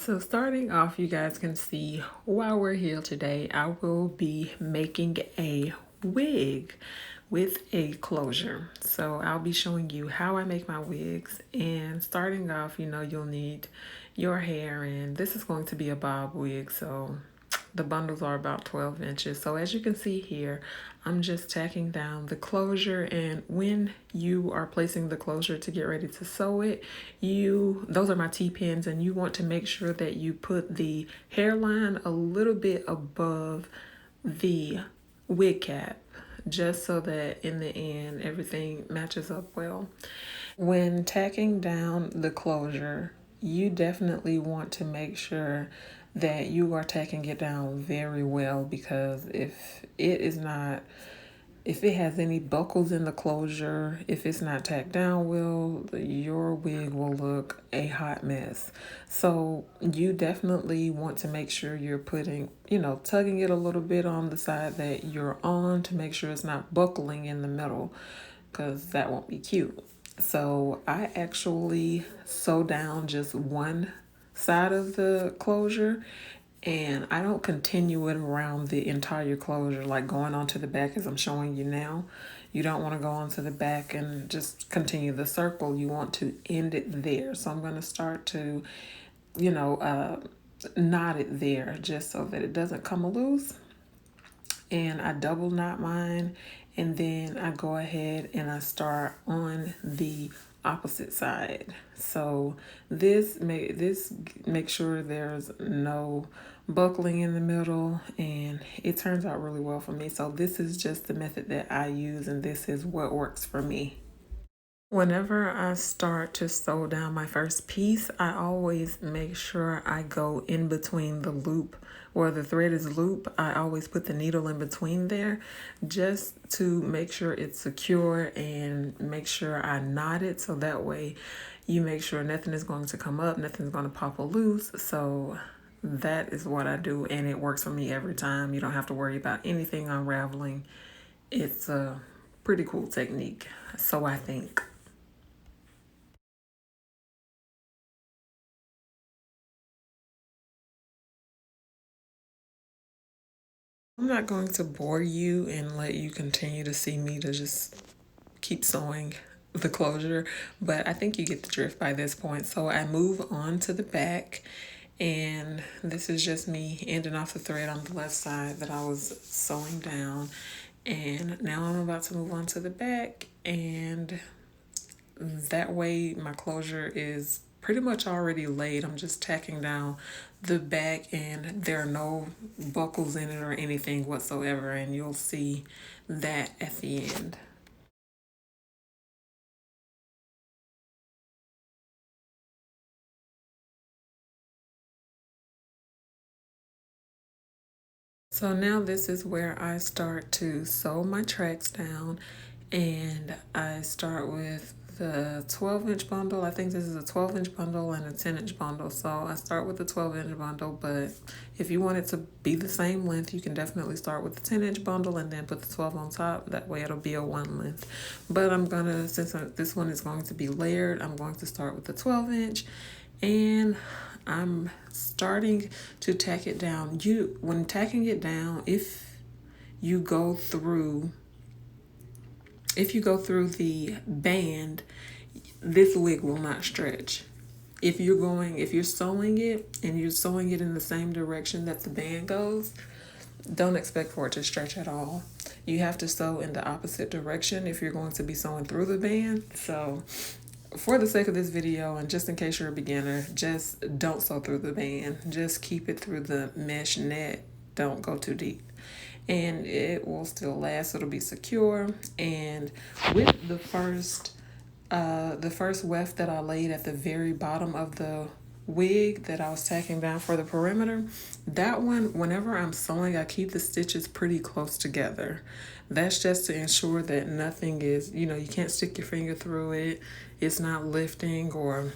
So starting off, you guys can see while we're here today, I will be making a wig with a closure. So I'll be showing you how I make my wigs, and starting off, you'll need your hair, and this is going to be a bob wig. So the bundles are about 12 inches. So as you can see here, I'm just tacking down the closure, and when you are placing the closure to get ready to sew it, those are my T-pins, and you want to make sure that you put the hairline a little bit above the wig cap, just so that in the end everything matches up well. When tacking down the closure, you definitely want to make sure that you are tacking it down very well, because if it has any buckles in the closure, if it's not tacked down well, your wig will look a hot mess. So you definitely want to make sure you're tugging it a little bit on the side that you're on to make sure it's not buckling in the middle, because that won't be cute. So I actually sew down just one side of the closure, and I don't continue it around the entire closure, like going onto the back as I'm showing you now. You don't want to go onto the back and just continue the circle. You want to end it there. So I'm going to start to, knot it there just so that it doesn't come loose. And I double knot mine, and then I go ahead and I start on the opposite side. So this make sure there's no buckling in the middle, and it turns out really well for me. So this is just the method that I use, and this is what works for me. Whenever I start to sew down my first piece, I always make sure I go in between the loop where the thread is loop. I always put the needle in between there just to make sure it's secure and make sure I knot it, so that way you make sure nothing is going to come up, nothing's going to pop loose. So that is what I do, and it works for me every time. You don't have to worry about anything unraveling. It's a pretty cool technique, so I think. I'm not going to bore you and let you continue to see me to just keep sewing the closure, but I think you get the drift by this point. So I move on to the back, and this is just me ending off the thread on the left side that I was sewing down. And now I'm about to move on to the back, and that way my closure is pretty much already laid. I'm just tacking down the back, and there are no buckles in it or anything whatsoever, and you'll see that at the end. So now this is where I start to sew my tracks down, and I start with the 12-inch bundle. I think this is a 12-inch bundle and a 10-inch bundle. So I start with the 12-inch bundle, but if you want it to be the same length, you can definitely start with the 10-inch bundle and then put the 12 on top. That way it'll be a one length. But since this one is going to be layered, I'm going to start with the 12-inch, and I'm starting to tack it down. When tacking it down, you go through if you go through the band, this wig will not stretch. If you're sewing it and you're sewing it in the same direction that the band goes, don't expect for it to stretch at all. You have to sew in the opposite direction if you're going to be sewing through the band. So for the sake of this video, and just in case you're a beginner, just don't sew through the band. Just keep it through the mesh net. Don't go too deep, and it will still last. It'll be secure. And with the first weft that I laid at the very bottom of the wig that I was tacking down for the perimeter, that one, whenever I'm sewing, I keep the stitches pretty close together. That's just to ensure that nothing is, you can't stick your finger through it. It's not lifting, or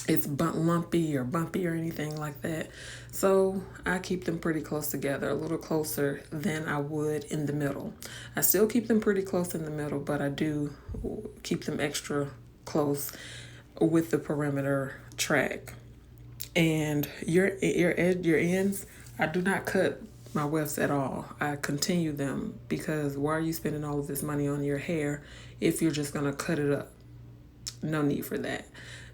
it's lumpy or bumpy or anything like that. So I keep them pretty close together, a little closer than I would in the middle. I still keep them pretty close in the middle, but I do keep them extra close with the perimeter track. And your ends, I do not cut my wefts at all. I continue them because why are you spending all of this money on your hair if you're just gonna cut it up? No need for that.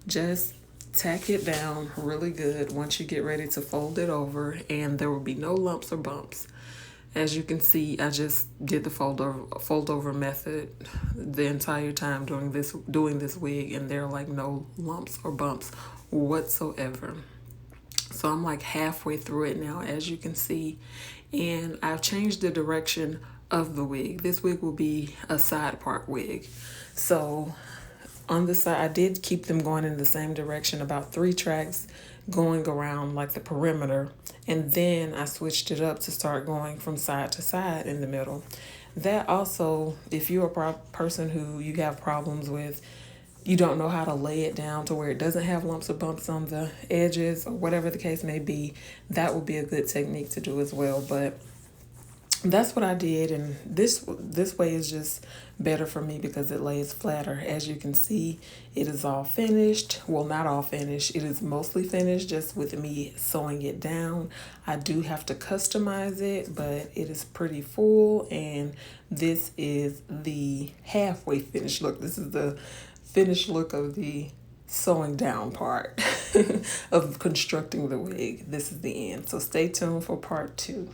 Just tack it down really good once you get ready to fold it over, and there will be no lumps or bumps. As you can see, I just did the fold over method the entire time during doing this wig, and there are like no lumps or bumps whatsoever. So I'm like halfway through it now, as you can see, and I've changed the direction of the wig. This wig will be a side part wig. So on the side, I did keep them going in the same direction, about 3 tracks going around like the perimeter, and then I switched it up to start going from side to side in the middle. That also, if you're a person who you have problems with, you don't know how to lay it down to where it doesn't have lumps or bumps on the edges or whatever the case may be, that would be a good technique to do as well. But that's what I did, and this way is just better for me because it lays flatter. As you can see, it is all finished. Well, not all finished. It is mostly finished just with me sewing it down. I do have to customize it, but it is pretty full, and this is the halfway finished look. This is the finished look of the sewing down part of constructing the wig. This is the end. So stay tuned for part 2.